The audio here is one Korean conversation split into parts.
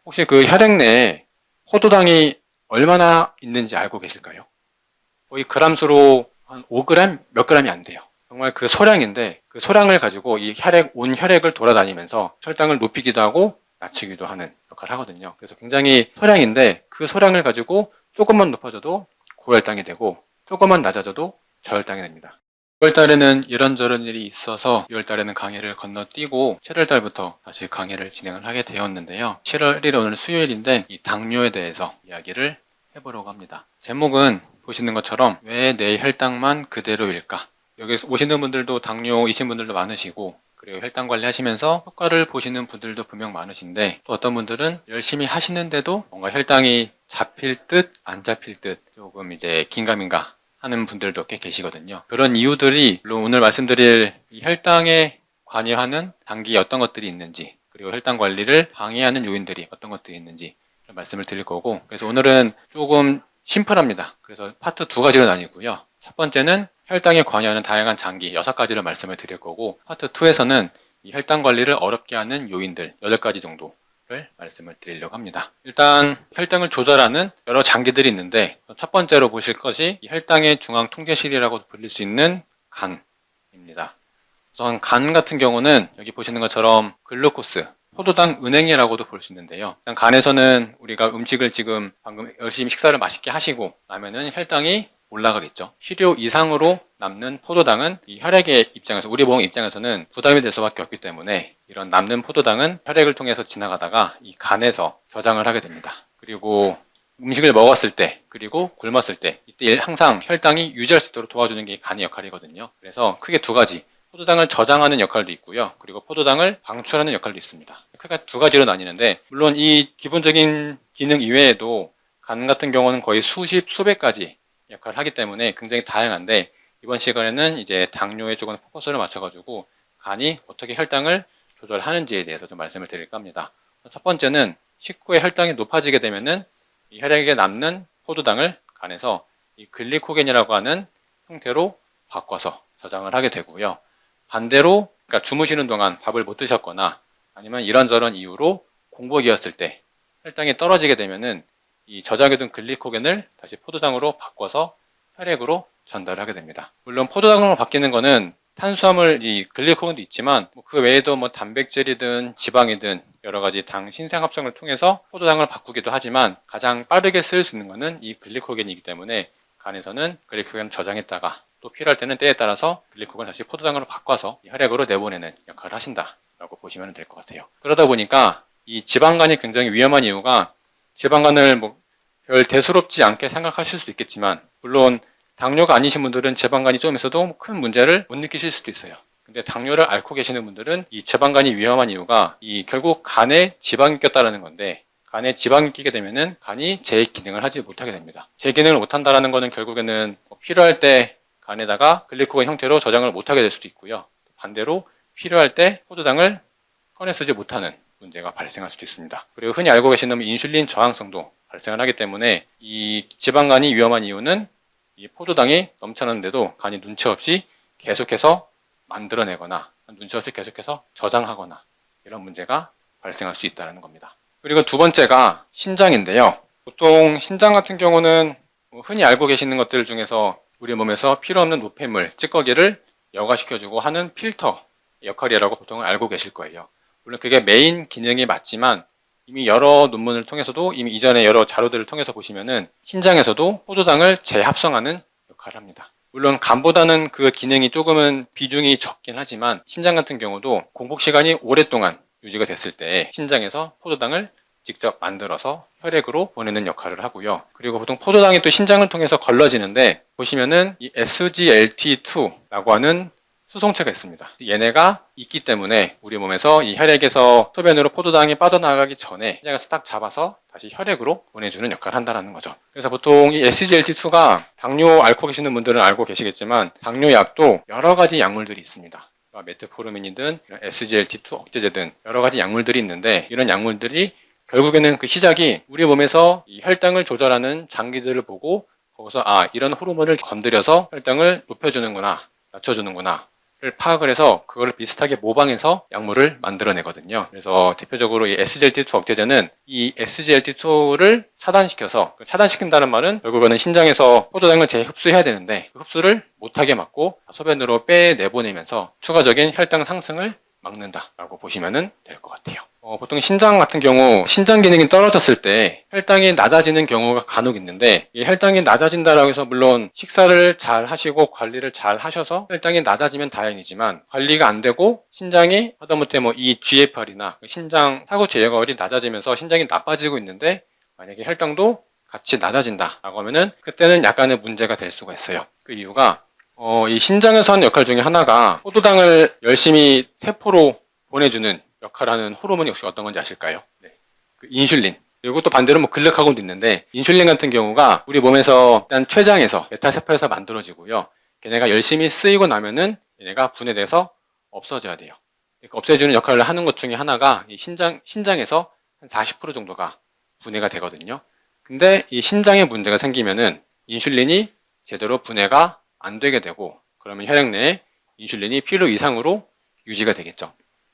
혹시 그 혈액 내에 포도당이 얼마나 있는지 알고 계실까요? 거의 그람수로 한 5g? 몇 g이 안 돼요. 정말 그 소량인데 그 소량을 가지고 이 온 혈액을 돌아다니면서 혈당을 높이기도 하고 낮추기도 하는 역할을 하거든요. 그래서 굉장히 소량인데 그 소량을 가지고 조금만 높아져도 고혈당이 되고 조금만 낮아져도 저혈당이 됩니다. 6월달에는 이런저런 일이 있어서 6월달에는 강의를 건너뛰고 7월달부터 다시 강의를 진행을 하게 되었는데요. 7월 1일 오늘 수요일인데 이 당뇨에 대해서 이야기를 해보려고 합니다. 제목은 보시는 것처럼 왜 내 혈당만 그대로일까? 여기 오시는 분들도 당뇨이신 분들도 많으시고 그리고 혈당 관리하시면서 효과를 보시는 분들도 분명 많으신데 또 어떤 분들은 열심히 하시는데도 뭔가 혈당이 잡힐 듯 안 잡힐 듯 조금 이제 긴가민가 하는 분들도 꽤 계시거든요. 그런 이유들이 물론 오늘 말씀드릴 혈당에 관여하는 단기 어떤 것들이 있는지 그리고 혈당 관리를 방해하는 요인들이 어떤 것들이 있는지 말씀을 드릴 거고 그래서 오늘은 조금 심플합니다. 그래서 파트 2가지로 나뉘고요. 첫 번째는 혈당에 관여하는 다양한 장기 6가지를 말씀을 드릴 거고 파트 2에서는 이 혈당 관리를 어렵게 하는 요인들 8가지 정도를 말씀을 드리려고 합니다. 일단 혈당을 조절하는 여러 장기들이 있는데 첫 번째로 보실 것이 이 혈당의 중앙통제실이라고 불릴 수 있는 간입니다. 우선 간 같은 경우는 여기 보시는 것처럼 글루코스 포도당 은행이라고도 볼 수 있는데요. 일단 간에서는 우리가 음식을 지금 방금 열심히 식사를 맛있게 하시고 나면은 혈당이 올라가겠죠. 필요 이상으로 남는 포도당은 이 혈액의 입장에서 우리 몸 입장에서는 부담이 될 수밖에 없기 때문에 이런 남는 포도당은 혈액을 통해서 지나가다가 이 간에서 저장을 하게 됩니다. 그리고 음식을 먹었을 때 그리고 굶었을 때 이때 항상 혈당이 유지할 수 있도록 도와주는 게 간의 역할이거든요. 그래서 크게 2가지 포도당을 저장하는 역할도 있고요. 그리고 포도당을 방출하는 역할도 있습니다. 크게 2가지로 나뉘는데 물론 이 기본적인 기능 이외에도 간 같은 경우는 거의 수십, 수백 가지 역할을 하기 때문에 굉장히 다양한데 이번 시간에는 이제 당뇨에 조금 포커스를 맞춰가지고 간이 어떻게 혈당을 조절하는지에 대해서 좀 말씀을 드릴까 합니다. 첫 번째는 식후에 혈당이 높아지게 되면은 이 혈액에 남는 포도당을 간에서 이 글리코겐이라고 하는 형태로 바꿔서 저장을 하게 되고요. 반대로 그러니까 주무시는 동안 밥을 못 드셨거나 아니면 이런저런 이유로 공복이었을 때 혈당이 떨어지게 되면은 이 저장해둔 글리코겐을 다시 포도당으로 바꿔서 혈액으로 전달을 하게 됩니다. 물론 포도당으로 바뀌는 거는 탄수화물, 이 글리코겐도 있지만 그 외에도 뭐 단백질이든 지방이든 여러 가지 당 신생 합성을 통해서 포도당을 바꾸기도 하지만 가장 빠르게 쓸 수 있는 거는 이 글리코겐이기 때문에 간에서는 글리코겐을 저장했다가 또 필요할 때는 때에 따라서 글리코겐을 다시 포도당으로 바꿔서 혈액으로 내보내는 역할을 하신다라고 보시면 될 것 같아요. 그러다 보니까 이 지방간이 굉장히 위험한 이유가 지방간을 별 대수롭지 않게 생각하실 수도 있겠지만 물론 당뇨가 아니신 분들은 지방간이 좀 있어도 큰 문제를 못 느끼실 수도 있어요. 근데 당뇨를 앓고 계시는 분들은 이 지방간이 위험한 이유가 이 결국 간에 지방이 꼈다라는 건데 간에 지방이 끼게 되면은 간이 제 기능을 하지 못하게 됩니다. 제 기능을 못한다라는 거는 결국에는 필요할 때 간에다가 글리코겐 형태로 저장을 못하게 될 수도 있고요. 반대로 필요할 때 포도당을 꺼내 쓰지 못하는 문제가 발생할 수도 있습니다. 그리고 흔히 알고 계시는 인슐린 저항성도 발생을 하기 때문에 이 지방간이 위험한 이유는 이 포도당이 넘쳐나는데도 간이 눈치 없이 계속해서 만들어내거나 눈치 없이 계속해서 저장하거나 이런 문제가 발생할 수 있다는 겁니다. 그리고 2번째가 신장인데요. 보통 신장 같은 경우는 흔히 알고 계시는 것들 중에서 우리 몸에서 필요 없는 노폐물, 찌꺼기를 여과시켜주고 하는 필터 역할이라고 보통 알고 계실 거예요. 물론 그게 메인 기능이 맞지만 이미 여러 논문을 통해서도 이미 이전에 여러 자료들을 통해서 보시면은 신장에서도 포도당을 재합성하는 역할을 합니다. 물론 간보다는 그 기능이 조금은 비중이 적긴 하지만 신장 같은 경우도 공복 시간이 오랫동안 유지가 됐을 때 신장에서 포도당을 직접 만들어서 혈액으로 보내는 역할을 하고요. 그리고 보통 포도당이 또 신장을 통해서 걸러지는데 보시면은 이 SGLT2라고 하는 수송체가 있습니다. 얘네가 있기 때문에 우리 몸에서 이 혈액에서 소변으로 포도당이 빠져나가기 전에 신장에서 딱 잡아서 다시 혈액으로 보내주는 역할을 한다는 거죠. 그래서 보통 이 SGLT2가 당뇨 앓고 계시는 분들은 알고 계시겠지만 당뇨약도 여러 가지 약물들이 있습니다. 메트포르민이든 SGLT2 억제제든 여러 가지 약물들이 있는데 이런 약물들이 결국에는 그 시작이 우리 몸에서 이 혈당을 조절하는 장기들을 보고 거기서 이런 호르몬을 건드려서 혈당을 높여주는구나 낮춰주는구나 파악을 해서 그걸 비슷하게 모방해서 약물을 만들어내거든요. 그래서 대표적으로 이 SGLT2 억제제는 이 SGLT2를 차단시킨다는 말은 결국에는 신장에서 포도당을 재흡수해야 되는데 그 흡수를 못하게 막고 소변으로 빼내보내면서 추가적인 혈당 상승을 막는다라고 보시면 될 것 같아요. 보통 신장 같은 경우 신장 기능이 떨어졌을 때 혈당이 낮아지는 경우가 간혹 있는데 이 혈당이 낮아진다라고 해서 물론 식사를 잘 하시고 관리를 잘 하셔서 혈당이 낮아지면 다행이지만 관리가 안 되고 신장이 하다못해 이 GFR이나 신장 사구 제어율이 낮아지면서 신장이 나빠지고 있는데 만약에 혈당도 같이 낮아진다라고 하면은 그때는 약간의 문제가 될 수가 있어요. 그 이유가 이 신장에서 하는 역할 중에 하나가 포도당을 열심히 세포로 보내주는 역할을 하는 호르몬이 혹시 어떤 건지 아실까요? 네. 그 인슐린. 그리고 또 반대로 글루카곤도 있는데 인슐린 같은 경우가 우리 몸에서 일단 췌장에서 메타세포에서 만들어지고요. 걔네가 열심히 쓰이고 나면은 얘네가 분해돼서 없어져야 돼요. 그러니까 없애주는 역할을 하는 것 중에 하나가 이 신장에서 한 40% 정도가 분해가 되거든요. 근데 이 신장에 문제가 생기면은 인슐린이 제대로 분해가 안 되게 되고 그러면 혈액 내에 인슐린이 필요 이상으로 유지가 되겠죠.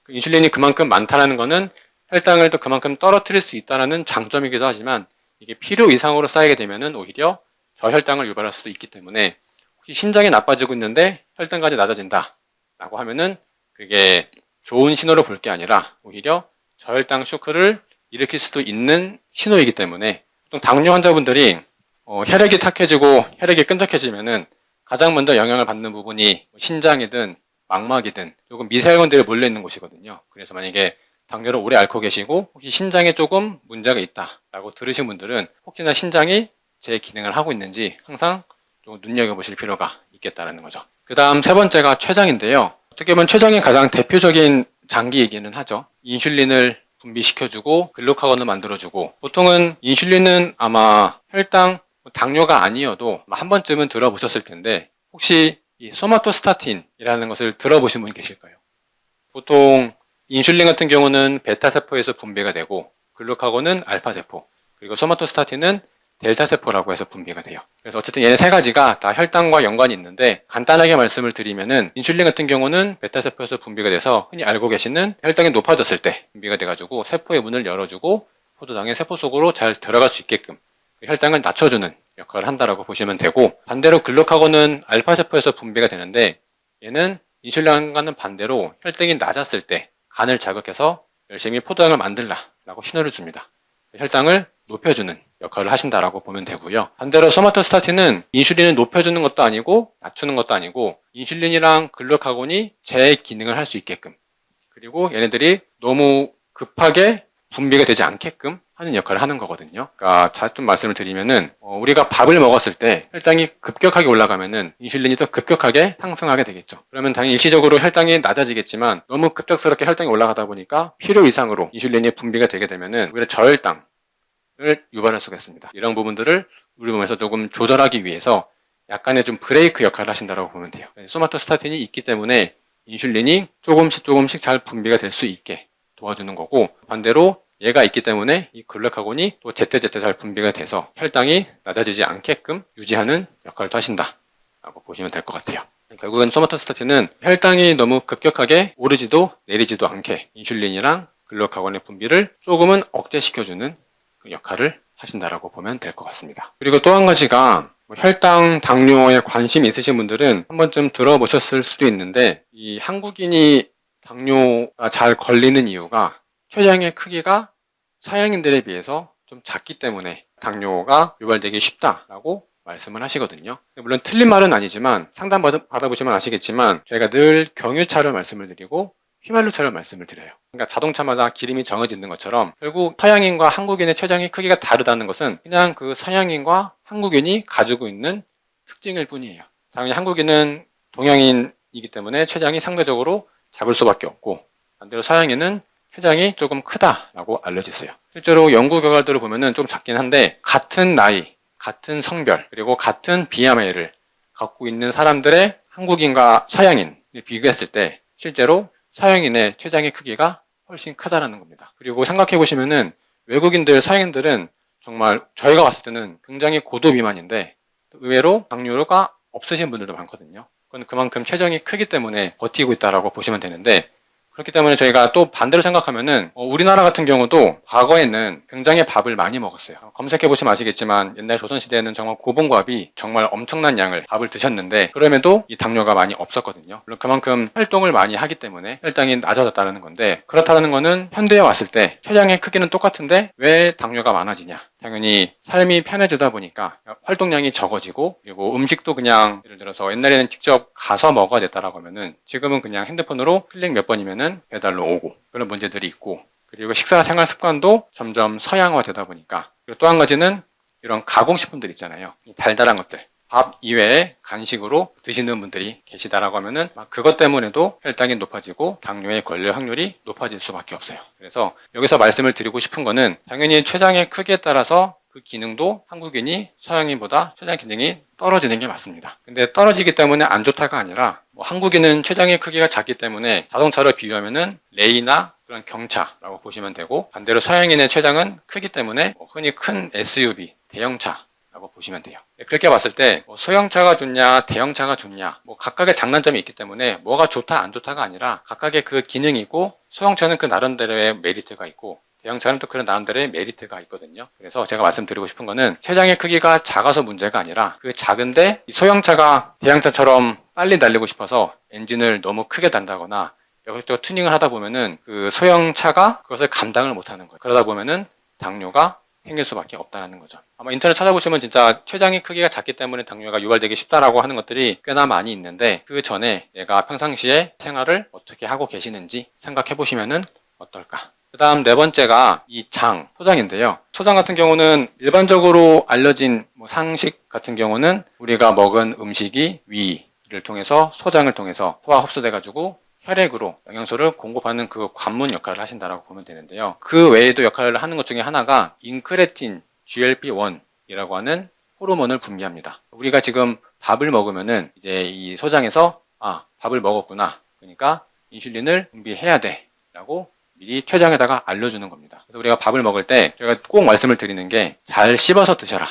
인슐린이 그만큼 많다는 것은 혈당을 또 그만큼 떨어뜨릴 수 있다는 장점이기도 하지만 이게 필요 이상으로 쌓이게 되면은 오히려 저혈당을 유발할 수도 있기 때문에 혹시 신장이 나빠지고 있는데 혈당까지 낮아진다 라고 하면은 그게 좋은 신호로 볼 게 아니라 오히려 저혈당 쇼크를 일으킬 수도 있는 신호이기 때문에 보통 당뇨 환자분들이 혈액이 탁해지고 혈액이 끈적해지면은 가장 먼저 영향을 받는 부분이 신장이든 망막이든 조금 미세혈관들이 몰려있는 곳이거든요. 그래서 만약에 당뇨를 오래 앓고 계시고 혹시 신장에 조금 문제가 있다라고 들으신 분들은 혹시나 신장이 제 기능을 하고 있는지 항상 좀 눈여겨보실 필요가 있겠다는 거죠. 그 다음 세 번째가 췌장인데요. 어떻게 보면 췌장이 가장 대표적인 장기이기는 하죠. 인슐린을 분비시켜주고 글루카곤을 만들어주고 보통은 인슐린은 아마 혈당, 당뇨가 아니어도 한 번쯤은 들어보셨을 텐데 혹시 이 소마토스타틴이라는 것을 들어보신 분 계실까요? 보통 인슐린 같은 경우는 베타세포에서 분비가 되고 글루카곤은 알파세포 그리고 소마토스타틴은 델타세포라고 해서 분비가 돼요. 그래서 어쨌든 얘네 세 가지가 다 혈당과 연관이 있는데 간단하게 말씀을 드리면은 인슐린 같은 경우는 베타세포에서 분비가 돼서 흔히 알고 계시는 혈당이 높아졌을 때 분비가 돼가지고 세포의 문을 열어주고 포도당의 세포 속으로 잘 들어갈 수 있게끔 혈당을 낮춰주는 역할을 한다라고 보시면 되고 반대로 글루카곤은 알파세포에서 분비가 되는데 얘는 인슐린과는 반대로 혈당이 낮았을 때 간을 자극해서 열심히 포도당을 만들라라고 신호를 줍니다. 혈당을 높여주는 역할을 하신다라고 보면 되고요. 반대로 소마토스타틴은 인슐린을 높여주는 것도 아니고 낮추는 것도 아니고 인슐린이랑 글루카곤이 제 기능을 할 수 있게끔 그리고 얘네들이 너무 급하게 분비가 되지 않게끔 하는 역할을 하는 거거든요. 그러니까 좀 말씀을 드리면은 우리가 밥을 먹었을 때 혈당이 급격하게 올라가면은 인슐린이 또 급격하게 상승하게 되겠죠. 그러면 당연히 일시적으로 혈당이 낮아지겠지만 너무 급작스럽게 혈당이 올라가다 보니까 필요 이상으로 인슐린이 분비가 되게 되면은 오히려 저혈당을 유발할 수가 있습니다. 이런 부분들을 우리 몸에서 조금 조절하기 위해서 약간의 좀 브레이크 역할을 하신다고 보면 돼요. 소마토스타틴이 있기 때문에 인슐린이 조금씩 잘 분비가 될 수 있게 도와주는 거고 반대로 얘가 있기 때문에 이 글루카곤이 또 제때제때 잘 분비가 돼서 혈당이 낮아지지 않게끔 유지하는 역할도 하신다 라고 보시면 될 것 같아요. 결국엔 소마토스타틴은 혈당이 너무 급격하게 오르지도 내리지도 않게 인슐린이랑 글루카곤의 분비를 조금은 억제시켜주는 그 역할을 하신다라고 보면 될 것 같습니다. 그리고 또 한 가지가 혈당, 당뇨에 관심 있으신 분들은 한 번쯤 들어보셨을 수도 있는데 이 한국인이 당뇨가 잘 걸리는 이유가 췌장의 크기가 서양인들에 비해서 좀 작기 때문에 당뇨가 유발되기 쉽다라고 말씀을 하시거든요. 물론 틀린 말은 아니지만 상담 받아보시면 아시겠지만 저희가 늘 경유차를 말씀을 드리고 휘발유차를 말씀을 드려요. 그러니까 자동차마다 기름이 정해져 있는 것처럼 결국 서양인과 한국인의 췌장의 크기가 다르다는 것은 그냥 그 서양인과 한국인이 가지고 있는 특징일 뿐이에요. 당연히 한국인은 동양인이기 때문에 췌장이 상대적으로 작을 수밖에 없고 반대로 서양인은 췌장이 조금 크다라고 알려져 있어요. 실제로 연구 결과들을 보면은 좀 작긴 한데 같은 나이, 같은 성별, 그리고 같은 BMI를 갖고 있는 사람들의 한국인과 서양인을 비교했을 때 실제로 서양인의 췌장의 크기가 훨씬 크다라는 겁니다. 그리고 생각해 보시면은 외국인들, 서양인들은 정말 저희가 봤을 때는 굉장히 고도 비만인데 의외로 당뇨가 없으신 분들도 많거든요. 그건 그만큼 체중이 크기 때문에 버티고 있다라고 보시면 되는데, 그렇기 때문에 저희가 또 반대로 생각하면은 우리나라 같은 경우도 과거에는 굉장히 밥을 많이 먹었어요. 검색해 보시면 아시겠지만 옛날 조선시대에는 정말 고봉갑이 정말 엄청난 양을 밥을 드셨는데 그럼에도 이 당뇨가 많이 없었거든요. 물론 그만큼 활동을 많이 하기 때문에 혈당이 낮아졌다는 건데, 그렇다는 거는 현대에 왔을 때 췌장의 크기는 똑같은데 왜 당뇨가 많아지냐? 당연히 삶이 편해지다 보니까 활동량이 적어지고, 그리고 음식도 그냥 예를 들어서 옛날에는 직접 가서 먹어야 됐다라고 하면은 지금은 그냥 핸드폰으로 클릭 몇 번이면은 배달로 오고, 그런 문제들이 있고, 그리고 식사 생활 습관도 점점 서양화되다 보니까, 그리고 또 한 가지는 이런 가공식품들 있잖아요. 이 달달한 것들, 밥 이외에 간식으로 드시는 분들이 계시다라고 하면은 그것 때문에도 혈당이 높아지고 당뇨에 걸릴 확률이 높아질 수밖에 없어요. 그래서 여기서 말씀을 드리고 싶은 거는, 당연히 췌장의 크기에 따라서 그 기능도 한국인이 서양인보다 췌장 기능이 떨어지는 게 맞습니다. 근데 떨어지기 때문에 안 좋다가 아니라, 한국인은 췌장의 크기가 작기 때문에 자동차로 비유하면은 레이나 그런 경차라고 보시면 되고, 반대로 서양인의 췌장은 크기 때문에 흔히 큰 SUV, 대형차 라고 보시면 돼요. 그렇게 봤을 때 소형차가 좋냐 대형차가 좋냐, 각각의 장단점이 있기 때문에 뭐가 좋다 안 좋다가 아니라 각각의 그 기능이 있고, 소형차는 그 나름대로의 메리트가 있고 대형차는 또 그런 나름대로의 메리트가 있거든요. 그래서 제가 말씀드리고 싶은 거는, 췌장의 크기가 작아서 문제가 아니라 그 작은데 소형차가 대형차처럼 빨리 달리고 싶어서 엔진을 너무 크게 단다거나 여기저기 튜닝을 하다 보면은 그 소형차가 그것을 감당을 못하는 거예요. 그러다 보면은 당뇨가 생길 수밖에 없다는 거죠. 아마 인터넷 찾아보시면 진짜 췌장의 크기가 작기 때문에 당뇨가 유발되기 쉽다라고 하는 것들이 꽤나 많이 있는데, 그 전에 내가 평상시에 생활을 어떻게 하고 계시는지 생각해 보시면은 어떨까. 그 다음 네 번째가 이 소장인데요. 소장 같은 경우는 일반적으로 알려진 상식 같은 경우는 우리가 먹은 음식이 위를 통해서 소장을 통해서 소화 흡수돼가지고 혈액으로 영양소를 공급하는 그 관문 역할을 하신다라고 보면 되는데요. 그 외에도 역할을 하는 것 중에 하나가 인크레틴 GLP-1이라고 하는 호르몬을 분비합니다. 우리가 지금 밥을 먹으면은 이제 이 소장에서 밥을 먹었구나, 그러니까 인슐린을 분비해야 돼 라고 미리 췌장에다가 알려주는 겁니다. 그래서 우리가 밥을 먹을 때 제가 꼭 말씀을 드리는 게, 잘 씹어서 드셔라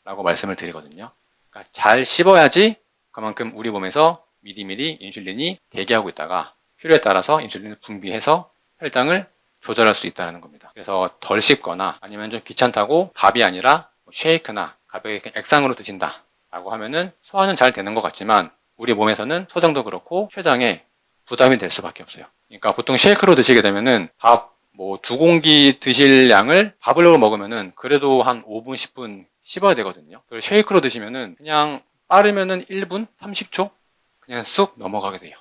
라고 말씀을 드리거든요. 그러니까 잘 씹어야지 그만큼 우리 몸에서 미리미리 인슐린이 대기하고 있다가 필요에 따라서 인슐린을 분비해서 혈당을 조절할 수 있다는 겁니다. 그래서 덜 씹거나 아니면 좀 귀찮다고 밥이 아니라 쉐이크나 가볍게 액상으로 드신다 라고 하면은 소화는 잘 되는 것 같지만 우리 몸에서는 소장도 그렇고 췌장에 부담이 될 수밖에 없어요. 그러니까 보통 쉐이크로 드시게 되면은 밥 2공기 드실 양을 밥으로 먹으면은 그래도 한 5분, 10분 씹어야 되거든요. 그걸 쉐이크로 드시면은 그냥 빠르면은 1분, 30초 그냥 쑥 넘어가게 돼요.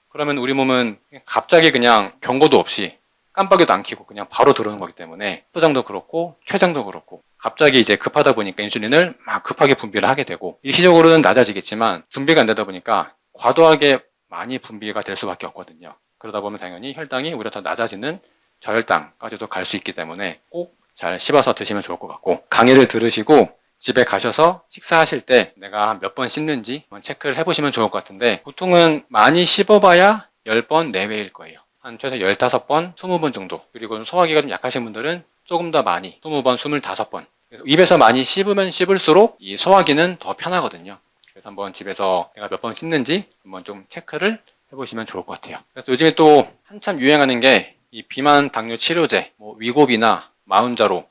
그러면 우리 몸은 갑자기 그냥 경고도 없이 깜빡이도 안 켜고 그냥 바로 들어오는 거기 때문에 소장도 그렇고 췌장도 그렇고 갑자기 이제 급하다 보니까 인슐린을 막 급하게 분비를 하게 되고, 일시적으로는 낮아지겠지만 분비가 안 되다 보니까 과도하게 많이 분비가 될 수밖에 없거든요. 그러다 보면 당연히 혈당이 오히려 더 낮아지는 저혈당까지도 갈 수 있기 때문에 꼭 잘 씹어서 드시면 좋을 것 같고, 강의를 들으시고 집에 가셔서 식사하실 때 내가 몇 번 씹는지 한번 체크를 해보시면 좋을 것 같은데, 보통은 많이 씹어봐야 10번 내외일 거예요. 한 최소 15번, 20번 정도. 그리고 소화기가 좀 약하신 분들은 조금 더 많이 20번, 25번. 입에서 많이 씹으면 씹을수록 이 소화기는 더 편하거든요. 그래서 한번 집에서 내가 몇 번 씹는지 한번 좀 체크를 해보시면 좋을 것 같아요. 그래서 요즘에 또 한참 유행하는 게 이 비만 당뇨 치료제, 위고비나 마운자로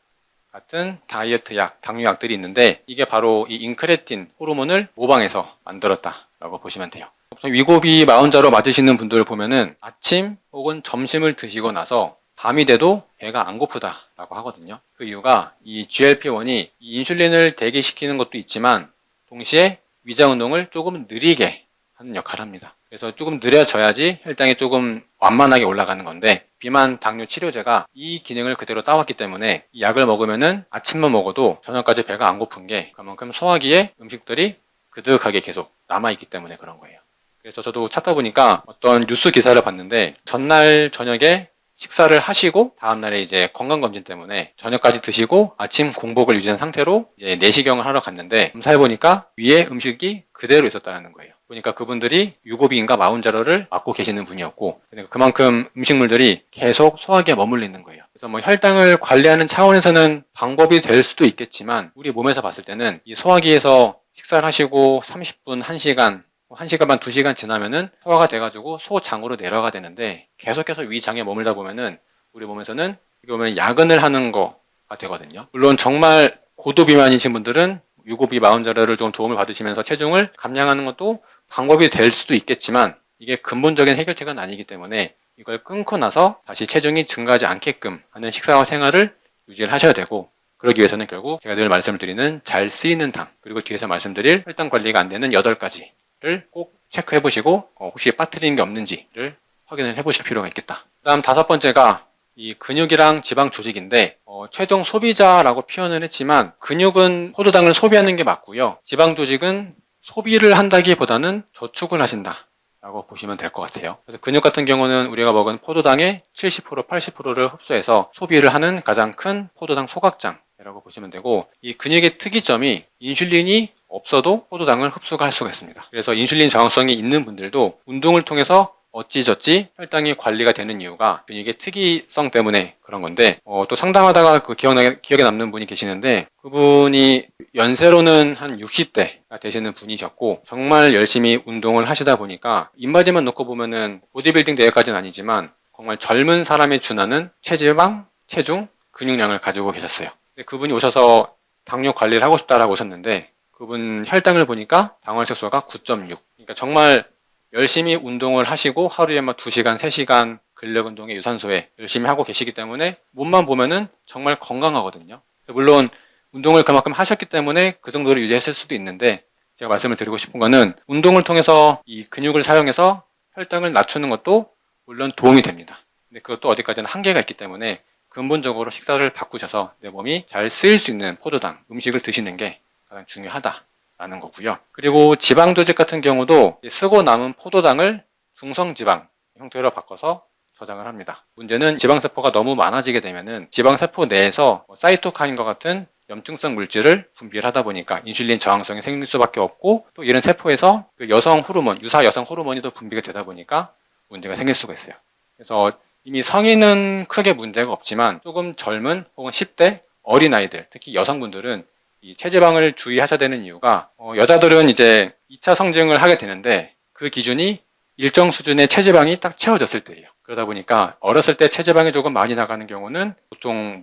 같은 다이어트 약, 당뇨약들이 있는데, 이게 바로 이 인크레틴 호르몬을 모방해서 만들었다라고 보시면 돼요. 보통 위고비, 마운자로 맞으시는 분들 보면은 아침 혹은 점심을 드시고 나서 밤이 돼도 배가 안 고프다라고 하거든요. 그 이유가 이 GLP-1이 이 인슐린을 대기시키는 것도 있지만 동시에 위장 운동을 조금 느리게 하는 역할을 합니다. 그래서 조금 느려져야지 혈당이 조금 완만하게 올라가는 건데, 비만 당뇨 치료제가 이 기능을 그대로 따왔기 때문에 이 약을 먹으면은 아침만 먹어도 저녁까지 배가 안 고픈 게 그만큼 소화기에 음식들이 그득하게 계속 남아있기 때문에 그런 거예요. 그래서 저도 찾다 보니까 어떤 뉴스 기사를 봤는데, 전날 저녁에 식사를 하시고 다음날에 이제 건강검진 때문에 저녁까지 드시고 아침 공복을 유지한 상태로 이제 내시경을 하러 갔는데, 검사해보니까 위에 음식이 그대로 있었다는 거예요. 보니까 그분들이 유고비인가 마운자로를 맞고 계시는 분이었고, 그러니까 그만큼 음식물들이 계속 소화기에 머물러 있는 거예요. 그래서 혈당을 관리하는 차원에서는 방법이 될 수도 있겠지만, 우리 몸에서 봤을 때는 이 소화기에서 식사를 하시고 30분, 1시간 1시간 반, 2시간 지나면은 소화가 돼가지고 소장으로 내려가 되는데 계속해서 위장에 머물다 보면은 우리 몸에서는 이게 보면 야근을 하는 거가 되거든요. 물론 정말 고도 비만이신 분들은 유고비 마운저를 좀 도움을 받으시면서 체중을 감량하는 것도 방법이 될 수도 있겠지만 이게 근본적인 해결책은 아니기 때문에 이걸 끊고 나서 다시 체중이 증가하지 않게끔 하는 식사와 생활을 유지를 하셔야 되고, 그러기 위해서는 결국 제가 늘 말씀을 드리는 잘 쓰이는 당, 그리고 뒤에서 말씀드릴 혈당 관리가 안 되는 8가지를 꼭 체크해 보시고 혹시 빠뜨리는 게 없는지를 확인을 해 보실 필요가 있겠다. 그 다음 5번째가 이 근육이랑 지방 조직인데 최종 소비자라고 표현을 했지만 근육은 포도당을 소비하는 게 맞고요. 지방 조직은 소비를 한다기보다는 저축을 하신다 라고 보시면 될 것 같아요. 그래서 근육 같은 경우는 우리가 먹은 포도당의 70%, 80%를 흡수해서 소비를 하는 가장 큰 포도당 소각장이라고 보시면 되고, 이 근육의 특이점이 인슐린이 없어도 포도당을 흡수가 할 수가 있습니다. 그래서 인슐린 저항성이 있는 분들도 운동을 통해서 어찌저찌 혈당이 관리가 되는 이유가 근육의 특이성 때문에 그런 건데, 또 상담하다가 그 기억에 남는 분이 계시는데, 그분이 연세로는 한 60대가 되시는 분이셨고 정말 열심히 운동을 하시다 보니까 인바디만 놓고 보면은 보디빌딩 대회까지는 아니지만 정말 젊은 사람에 준하는 체지방, 체중, 근육량을 가지고 계셨어요. 근데 그분이 오셔서 당뇨 관리를 하고 싶다라고 오셨는데 그분 혈당을 보니까 당화혈색소가 9.6. 그러니까 정말 열심히 운동을 하시고 하루에 막 2시간, 3시간 근력 운동에 유산소에 열심히 하고 계시기 때문에 몸만 보면은 정말 건강하거든요. 물론 운동을 그만큼 하셨기 때문에 그 정도로 유지했을 수도 있는데, 제가 말씀을 드리고 싶은 거는 운동을 통해서 이 근육을 사용해서 혈당을 낮추는 것도 물론 도움이 됩니다. 근데 그것도 어디까지나 한계가 있기 때문에 근본적으로 식사를 바꾸셔서 내 몸이 잘 쓰일 수 있는 포도당 음식을 드시는 게 가장 중요하다라는 거고요. 그리고 지방 조직 같은 경우도 쓰고 남은 포도당을 중성지방 형태로 바꿔서 저장을 합니다. 문제는 지방세포가 너무 많아지게 되면은 지방세포 내에서 사이토카인과 같은 염증성 물질을 분비를 하다 보니까 인슐린 저항성이 생길 수밖에 없고, 또 이런 세포에서 그 여성 호르몬, 유사 여성 호르몬이 또 분비가 되다 보니까 문제가 생길 수가 있어요. 그래서 이미 성인은 크게 문제가 없지만 조금 젊은 혹은 10대 어린아이들, 특히 여성분들은 이 체지방을 주의하셔야 되는 이유가 여자들은 이제 2차 성징을 하게 되는데 그 기준이 일정 수준의 체지방이 딱 채워졌을 때예요. 그러다 보니까 어렸을 때 체지방이 조금 많이 나가는 경우는 보통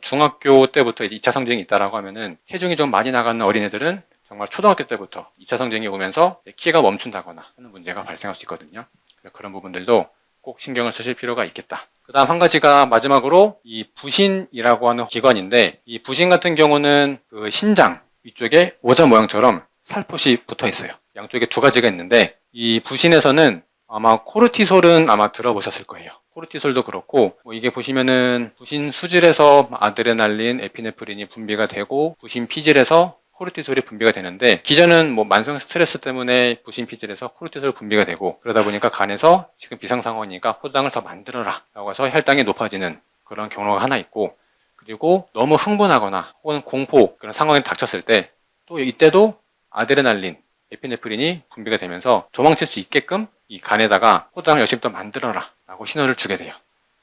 중학교 때부터 2차 성징이 있다라고 하면은 체중이 좀 많이 나가는 어린애들은 정말 초등학교 때부터 2차 성징이 오면서 키가 멈춘다거나 하는 문제가 발생할 수 있거든요. 그런 부분들도 꼭 신경을 쓰실 필요가 있겠다. 그 다음 한 가지가 마지막으로 이 부신이라고 하는 기관인데, 이 부신 같은 경우는 그 신장 위쪽에 오자 모양처럼 살포시 붙어 있어요. 양쪽에 2가지가 있는데 이 부신에서는 아마 코르티솔은 아마 들어보셨을 거예요. 코르티솔도 그렇고 이게 보시면은 부신 수질에서 아드레날린, 에피네프린이 분비가 되고 부신 피질에서 코르티솔이 분비가 되는데, 기존은 만성 스트레스 때문에 부신 피질에서 코르티솔 분비가 되고 그러다 보니까 간에서 지금 비상 상황이니까 포도당을 더 만들어라 라고 해서 혈당이 높아지는 그런 경로가 하나 있고, 그리고 너무 흥분하거나 혹은 공포 그런 상황이 닥쳤을 때 또 이때도 아드레날린, 에피네프린이 분비가 되면서 도망칠 수 있게끔 이 간에다가 포도당을 열심히 더 만들어라 라고 신호를 주게 돼요.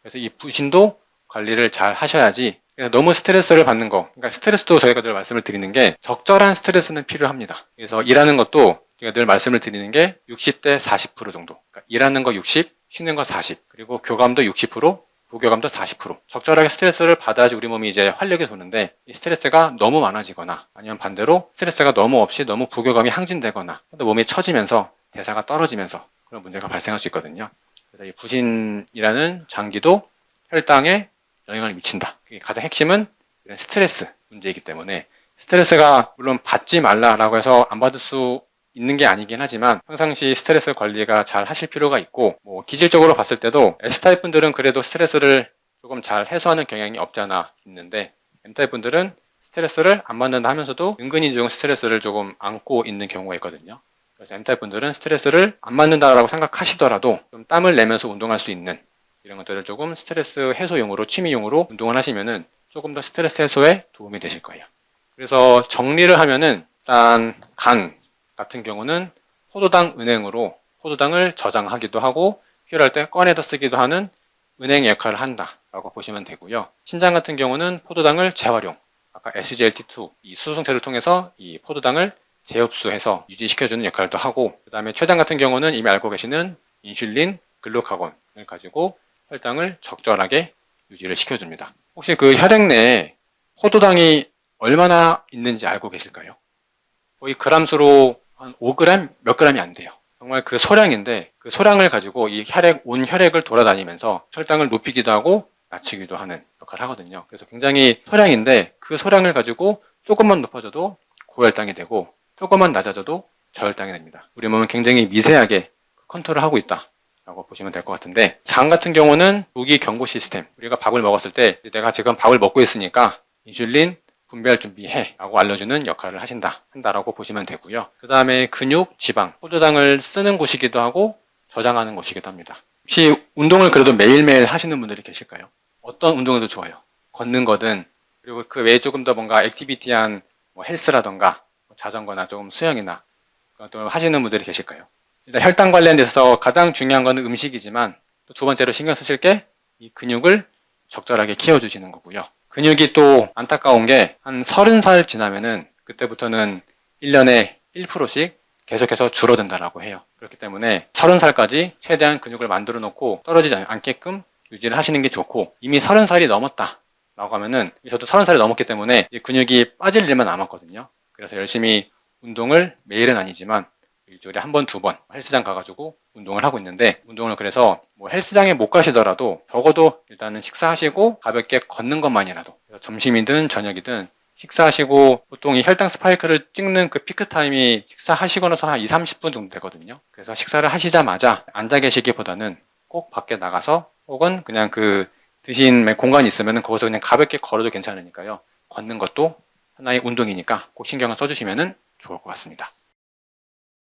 그래서 이 부신도 관리를 잘 하셔야지. 그래서 너무 스트레스를 받는 거, 그러니까 스트레스도 저희가 늘 말씀을 드리는 게 적절한 스트레스는 필요합니다. 그래서 일하는 것도 제가 늘 말씀을 드리는 게 60대 40% 정도. 그러니까 일하는 거 60, 쉬는 거 40, 그리고 교감도 60%, 부교감도 40%. 적절하게 스트레스를 받아야지 우리 몸이 이제 활력이 도는데, 이 스트레스가 너무 많아지거나 아니면 반대로 스트레스가 너무 없이 너무 부교감이 항진되거나 몸이 처지면서 대사가 떨어지면서 그런 문제가 발생할 수 있거든요. 그래서 이 부신이라는 장기도 혈당에 영향을 미친다. 가장 핵심은 이런 스트레스 문제이기 때문에, 스트레스가 물론 받지 말라라고 해서 안 받을 수 있는 게 아니긴 하지만 평상시 스트레스 관리가 잘 하실 필요가 있고, 기질적으로 봤을 때도 S타입 분들은 그래도 스트레스를 조금 잘 해소하는 경향이 없지 않아 있는데, M타입 분들은 스트레스를 안 받는다 하면서도 은근히 좀 스트레스를 조금 안고 있는 경우가 있거든요. 그래서 M타입 분들은 스트레스를 안 받는다라고 생각하시더라도 좀 땀을 내면서 운동할 수 있는 이런 것들을 조금 스트레스 해소용으로, 취미용으로 운동을 하시면은 조금 더 스트레스 해소에 도움이 되실 거예요. 그래서 정리를 하면은 일단 간 같은 경우는 포도당 은행으로 포도당을 저장하기도 하고 필요할 때 꺼내다 쓰기도 하는 은행 역할을 한다라고 보시면 되고요. 신장 같은 경우는 포도당을 재활용, 아까 SGLT2 이 수송체를 통해서 이 포도당을 재흡수해서 유지시켜주는 역할도 하고, 그 다음에 췌장 같은 경우는 이미 알고 계시는 인슐린, 글루카곤을 가지고 혈당을 적절하게 유지를 시켜줍니다. 혹시 그 혈액 내에 포도당이 얼마나 있는지 알고 계실까요? 거의 그람수로 한 5g, 몇 g이 안 돼요. 정말 그 소량인데, 그 소량을 가지고 이 온 혈액을 돌아다니면서 혈당을 높이기도 하고 낮추기도 하는 역할을 하거든요. 그래서 굉장히 소량인데, 그 소량을 가지고 조금만 높아져도 고혈당이 되고 조금만 낮아져도 저혈당이 됩니다. 우리 몸은 굉장히 미세하게 컨트롤하고 있다 라고 보시면 될 것 같은데, 장 같은 경우는 조기 경고 시스템, 우리가 밥을 먹었을 때 내가 지금 밥을 먹고 있으니까 인슐린 분비할 준비해 라고 알려주는 역할을 한다라고 보시면 되고요. 그 다음에 근육, 지방, 포도당을 쓰는 곳이기도 하고 저장하는 곳이기도 합니다. 혹시 운동을 그래도 매일매일 하시는 분들이 계실까요? 어떤 운동에도 좋아요. 걷는 거든, 그리고 그 외에 조금 더 뭔가 액티비티한 헬스라던가 자전거나 조금 수영이나 또 하시는 분들이 계실까요? 일단 혈당 관련돼서 가장 중요한 건 음식이지만, 또 두 번째로 신경 쓰실 게 이 근육을 적절하게 키워주시는 거고요. 근육이 또 안타까운 게 한 30살 지나면은 그때부터는 1년에 1%씩 계속해서 줄어든다라고 해요. 그렇기 때문에 30살까지 최대한 근육을 만들어 놓고 떨어지지 않게끔 유지를 하시는 게 좋고, 이미 30살이 넘었다 라고 하면은, 저도 30살이 넘었기 때문에 근육이 빠질 일만 남았거든요. 그래서 열심히 운동을 매일은 아니지만 일주일에 한 번, 두 번 헬스장 가가지고 운동을 하고 있는데, 운동을 그래서 헬스장에 못 가시더라도 적어도 일단은 식사하시고 가볍게 걷는 것만이라도, 점심이든 저녁이든 식사하시고, 보통 이 혈당 스파이크를 찍는 그 피크 타임이 식사하시고 나서 한 2, 30분 정도 되거든요. 그래서 식사를 하시자마자 앉아 계시기보다는 꼭 밖에 나가서, 혹은 그냥 그 드신 공간이 있으면 거기서 그냥 가볍게 걸어도 괜찮으니까요. 걷는 것도 하나의 운동이니까 꼭 신경을 써주시면 좋을 것 같습니다.